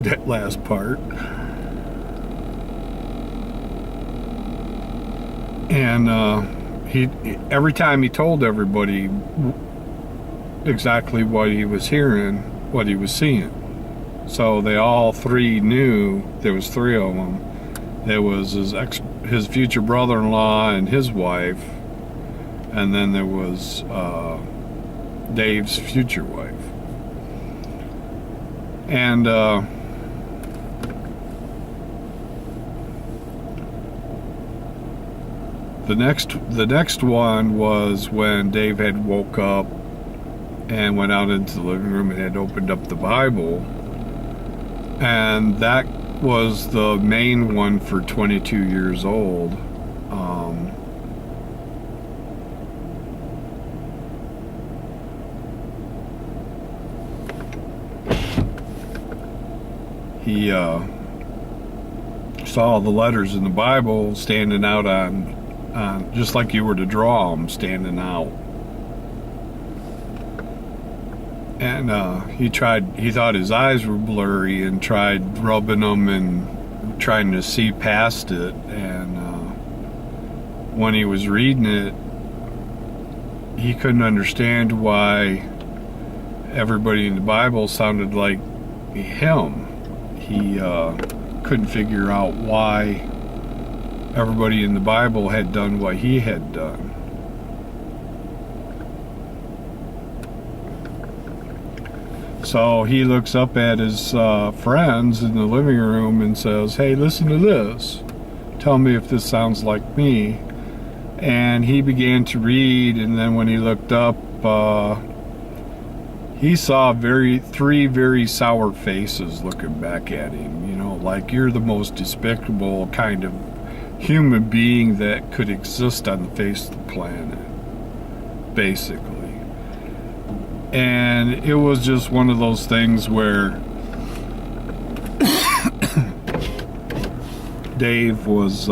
that last part. And he every time he told everybody exactly what he was hearing, what he was seeing. So they all three knew. There was three of them. There was his future brother-in-law and his wife, and then there was Dave's future wife. And the next one was when Dave had woke up and went out into the living room and had opened up the Bible, and that was the main one for 22 years old. He saw the letters in the Bible standing out on just like you were to draw them, standing out. And he thought his eyes were blurry and tried rubbing them and trying to see past it. And when he was reading it, he couldn't understand why everybody in the Bible sounded like him. He couldn't figure out why everybody in the Bible had done what he had done. So he looks up at his friends in the living room and says, "Hey, listen to this. Tell me if this sounds like me." And he began to read, and then when he looked up, he saw three very sour faces looking back at him. You know, like, you're the most despicable kind of human being that could exist on the face of the planet, basically. And it was just one of those things where Dave was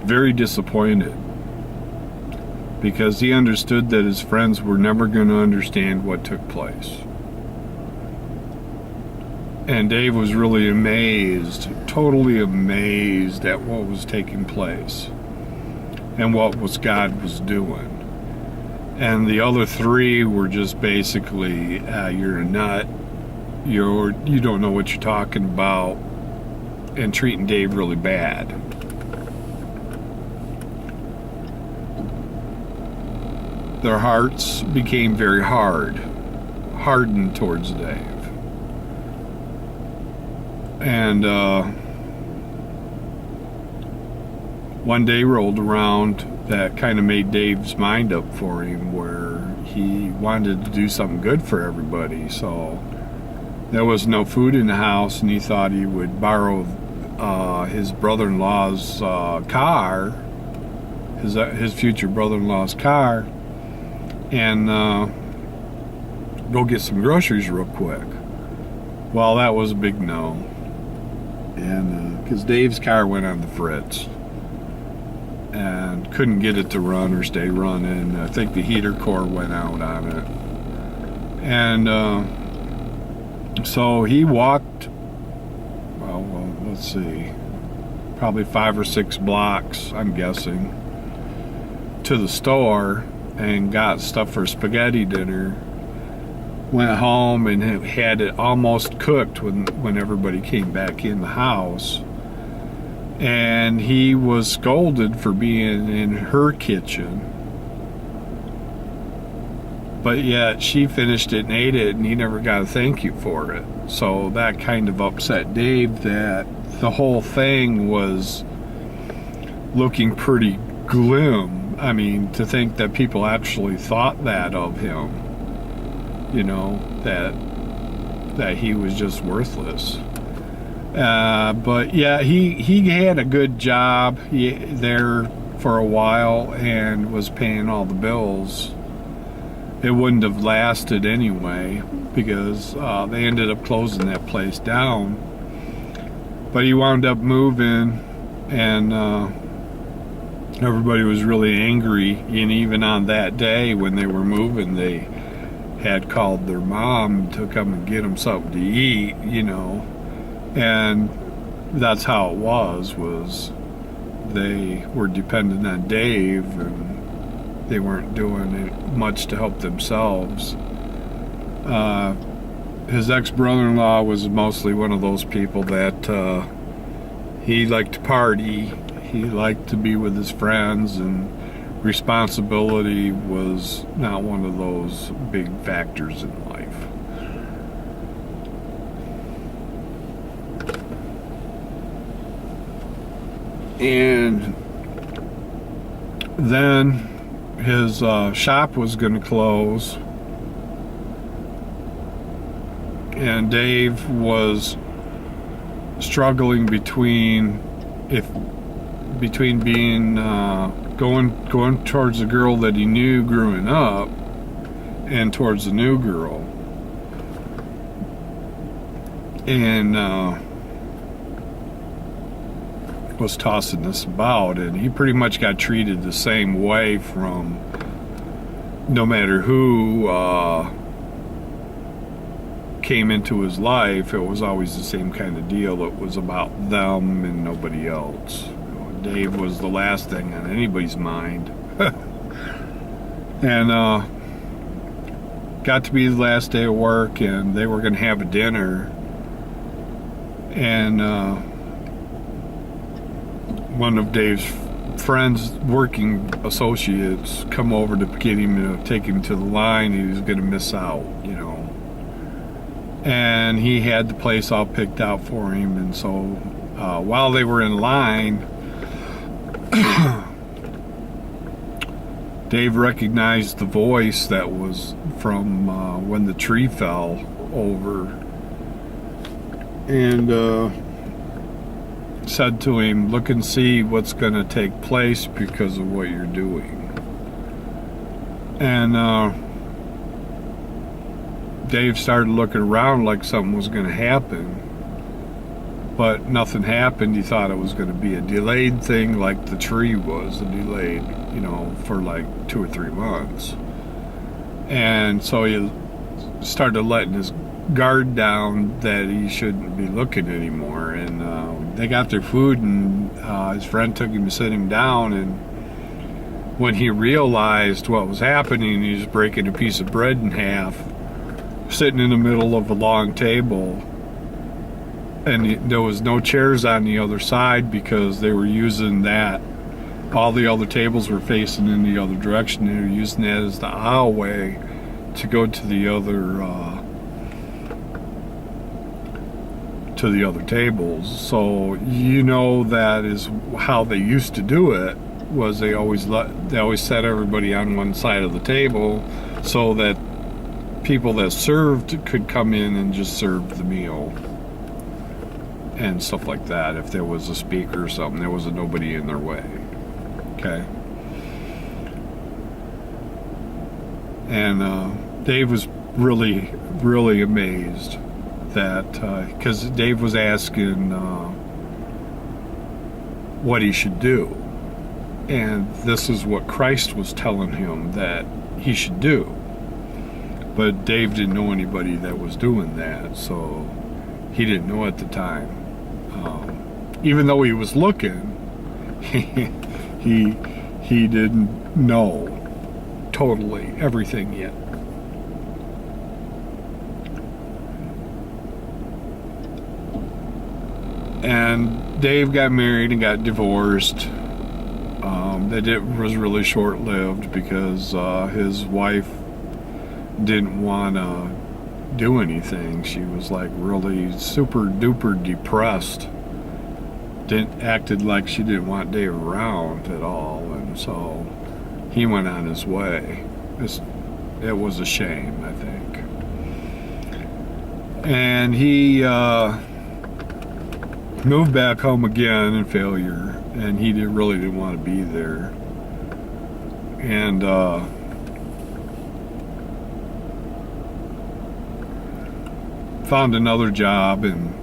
very disappointed, because he understood that his friends were never going to understand what took place. And Dave was really amazed, totally amazed at what was taking place and what God was doing. And the other three were just basically, you're a nut, you don't know what you're talking about, and treating Dave really bad. Their hearts became very hardened towards Dave. And one day rolled around that kind of made Dave's mind up for him, where he wanted to do something good for everybody. So there was no food in the house, and he thought he would borrow his brother-in-law's car, his future brother-in-law's car, and go get some groceries real quick. Well, that was a big no. And because Dave's car went on the fritz and couldn't get it to run or stay running. I think the heater core went out on it. And so he walked, well, let's see, probably 5 or 6 blocks, I'm guessing, to the store and got stuff for spaghetti dinner. Went home and had it almost cooked when everybody came back in the house. And he was scolded for being in her kitchen. But yet she finished it and ate it, and he never got a thank you for it. So that kind of upset Dave, that the whole thing was looking pretty glim. I mean, to think that people actually thought that of him. You know, that he was just worthless. But yeah, he had a good job there for a while and was paying all the bills. It wouldn't have lasted anyway, because they ended up closing that place down. But he wound up moving, and everybody was really angry. And even on that day when they were moving, had called their mom to come and get them something to eat, and that's how it was they were dependent on Dave, and they weren't doing much to help themselves. His ex-brother-in-law was mostly one of those people that he liked to party, he liked to be with his friends, and responsibility was not one of those big factors in life. And then his shop was going to close, and Dave was struggling between being going towards the girl that he knew growing up and towards the new girl, and was tossing this about, and he pretty much got treated the same way from no matter who came into his life. It was always the same kind of deal. It was about them and nobody else. Dave was the last thing on anybody's mind. And got to be the last day of work, and they were going to have a dinner, and one of Dave's friends, working associates, come over to get him to take him to the line. He was going to miss out, and he had the place all picked out for him. And so while they were in line, Dave recognized the voice that was from when the tree fell over, and said to him, "Look and see what's going to take place because of what you're doing." And Dave started looking around like something was going to happen, but nothing happened. He thought it was going to be a delayed thing, like the tree was a delayed, for like 2 or 3 months. And so he started letting his guard down that he shouldn't be looking anymore. And they got their food, and his friend took him to sit him down, and when he realized what was happening, he was breaking a piece of bread in half, sitting in the middle of a long table, and there was no chairs on the other side because they were using that. All the other tables were facing in the other direction. They were using that as the aisleway to go to the other tables. So that is how they used to do it. Was they always set everybody on one side of the table so that people that served could come in and just serve the meal and stuff like that. If there was a speaker or something, there was nobody in their way. Okay. And Dave was really, really amazed that, because Dave was asking what he should do. And this is what Christ was telling him that he should do. But Dave didn't know anybody that was doing that, so he didn't know at the time. Even though he was looking, he didn't know totally everything yet. And Dave got married and got divorced. That was really short-lived because his wife didn't want to do anything. She was like really super duper depressed. Acted like she didn't want Dave around at all, and so he went on his way. It was a shame, I think. And he moved back home again in failure, and he really didn't want to be there. And found another job, and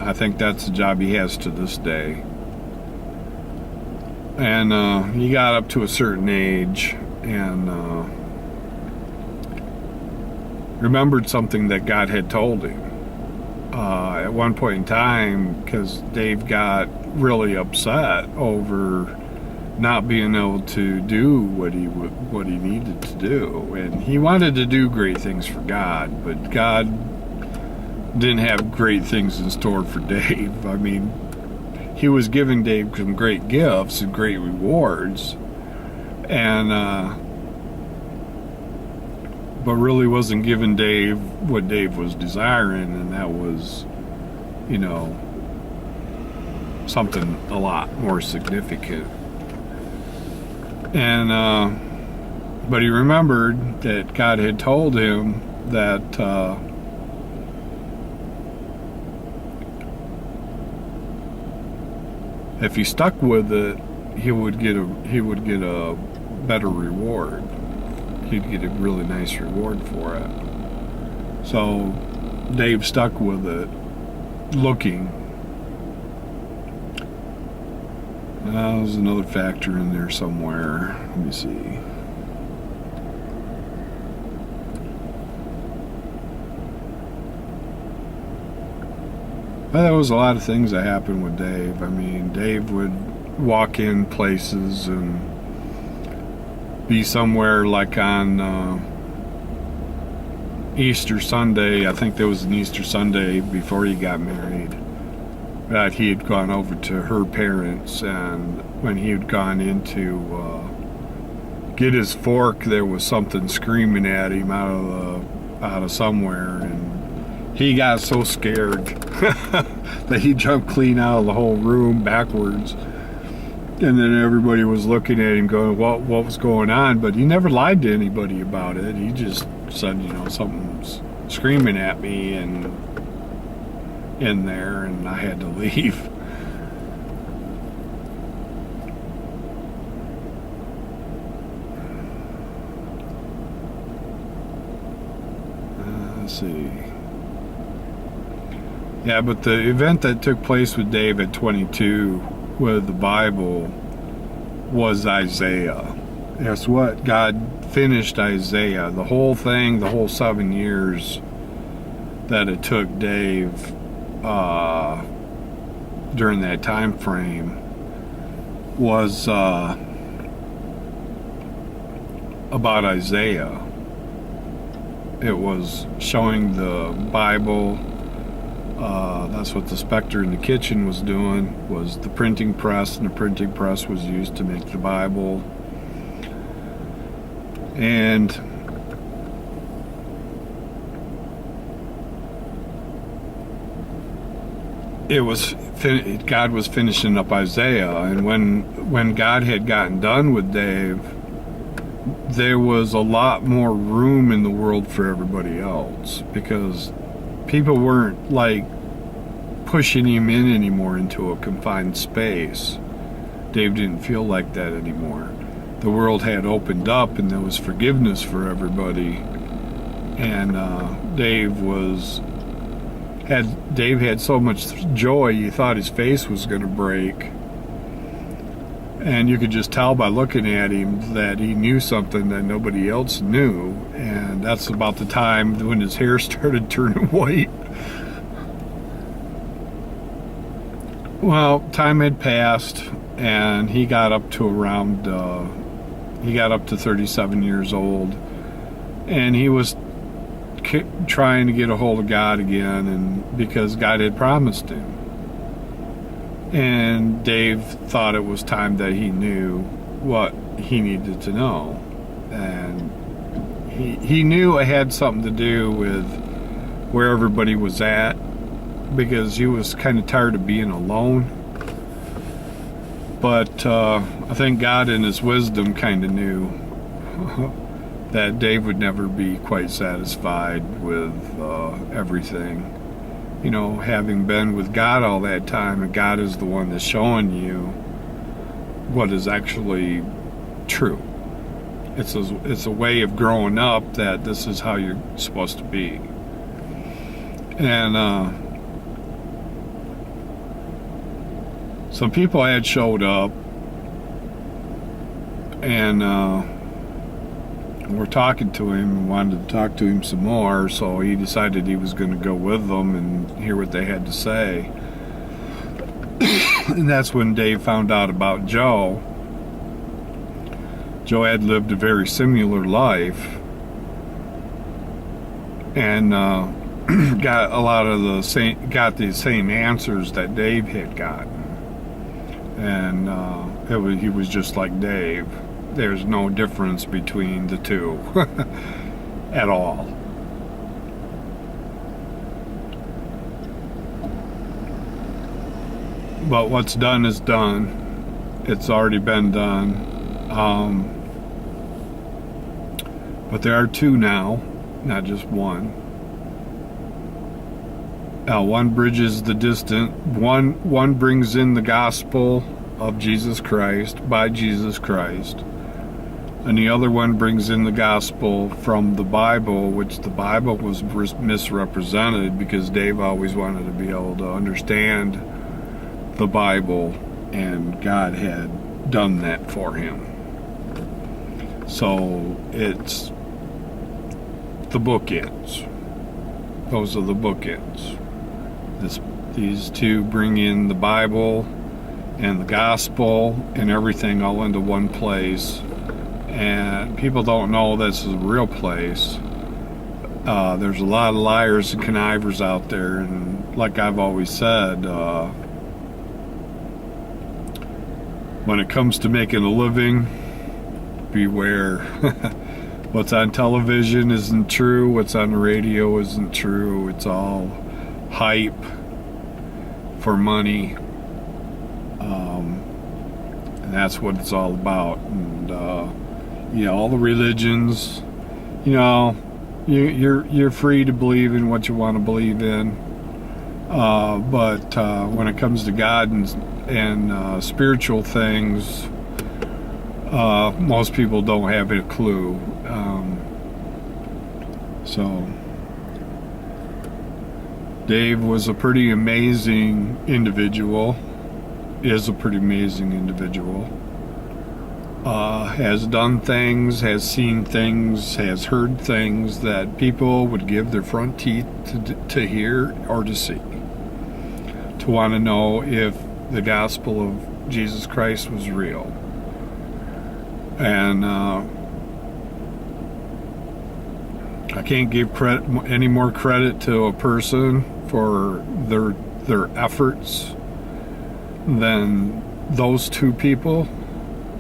I think that's the job he has to this day. And he got up to a certain age, and remembered something that God had told him. At one point in time, because Dave got really upset over not being able to do what he needed to do, and he wanted to do great things for God, but God didn't have great things in store for Dave. I mean, he was giving Dave some great gifts and great rewards, and but really wasn't giving Dave what Dave was desiring, and that was, something a lot more significant. And but he remembered that God had told him that if he stuck with it, he would get a better reward. He'd get a really nice reward for it. So Dave stuck with it, looking. There's another factor in there somewhere. Let me see. But there was a lot of things that happened with Dave. I mean, Dave would walk in places and be somewhere like on Easter Sunday. I think there was an Easter Sunday before he got married, that he had gone over to her parents, and when he had gone in to get his fork, there was something screaming at him out of somewhere, and he got so scared that he jumped clean out of the whole room backwards. And then everybody was looking at him going, what was going on? But he never lied to anybody about it. He just said, something's screaming at me and in there, and I had to leave. Let's see. Yeah, but the event that took place with Dave at 22 with the Bible was Isaiah. Guess what? God finished Isaiah. The whole thing, the whole 7 years that it took Dave during that time frame was about Isaiah. It was showing the Bible. That's what the Spectre in the kitchen was doing, was the printing press, and the printing press was used to make the Bible. And it was God was finishing up Isaiah, and when God had gotten done with Dave, there was a lot more room in the world for everybody else, because people weren't like pushing him in anymore into a confined space. Dave didn't feel like that anymore. The world had opened up, and there was forgiveness for everybody. And Dave had so much joy, you thought his face was going to break. And you could just tell by looking at him that he knew something that nobody else knew. And that's about the time when his hair started turning white. Well, time had passed, and he got up to 37 years old, and he was trying to get a hold of God again, and because God had promised him. And Dave thought it was time that he knew what he needed to know. And he knew it had something to do with where everybody was at, because he was kind of tired of being alone. But I think God in his wisdom kind of knew that Dave would never be quite satisfied with everything. Having been with God all that time, and God is the one that's showing you what is actually true. It's a way of growing up, that this is how you're supposed to be. And some people had showed up, and were talking to him and wanted to talk to him some more, so he decided he was going to go with them and hear what they had to say. And that's when Dave found out about Joe. Joe had lived a very similar life and got a lot of the same answers that Dave had gotten, and he was just like Dave. There's no difference between the two at all. But what's done is done. It's already been done. But there are two now, not just one. One bridges the distant. One brings in the gospel of Jesus Christ by Jesus Christ. And the other one brings in the gospel from the Bible, which the Bible was misrepresented because Dave always wanted to be able to understand the Bible, and God had done that for him. So it's the bookends. Those are the bookends. These two bring in the Bible and the gospel and everything all into one place. And people don't know this is a real place. There's a lot of liars and connivers out there, and like I've always said, when it comes to making a living, beware. What's on television isn't true. What's on the radio isn't true. It's all hype for money. And that's what it's all about. And all the religions, you're free to believe in what you want to believe in. But when it comes to God and spiritual things, most people don't have a clue. So Dave was a pretty amazing individual, is a pretty amazing individual. Has done things, has seen things, has heard things that people would give their front teeth to hear or to see, to want to know if the gospel of Jesus Christ was real. And I can't give any more credit to a person for their efforts than those two people,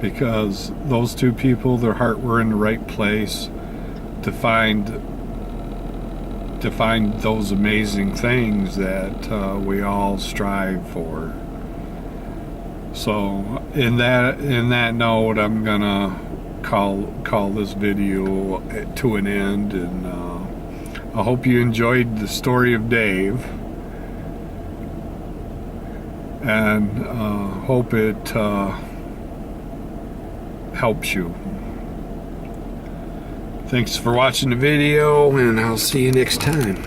because those two people, their heart were in the right place to find those amazing things that we all strive for. So in that note, I'm gonna call this video to an end, and I hope you enjoyed the story of Dave, and hope it helps you. Thanks for watching the video, and I'll see you next time.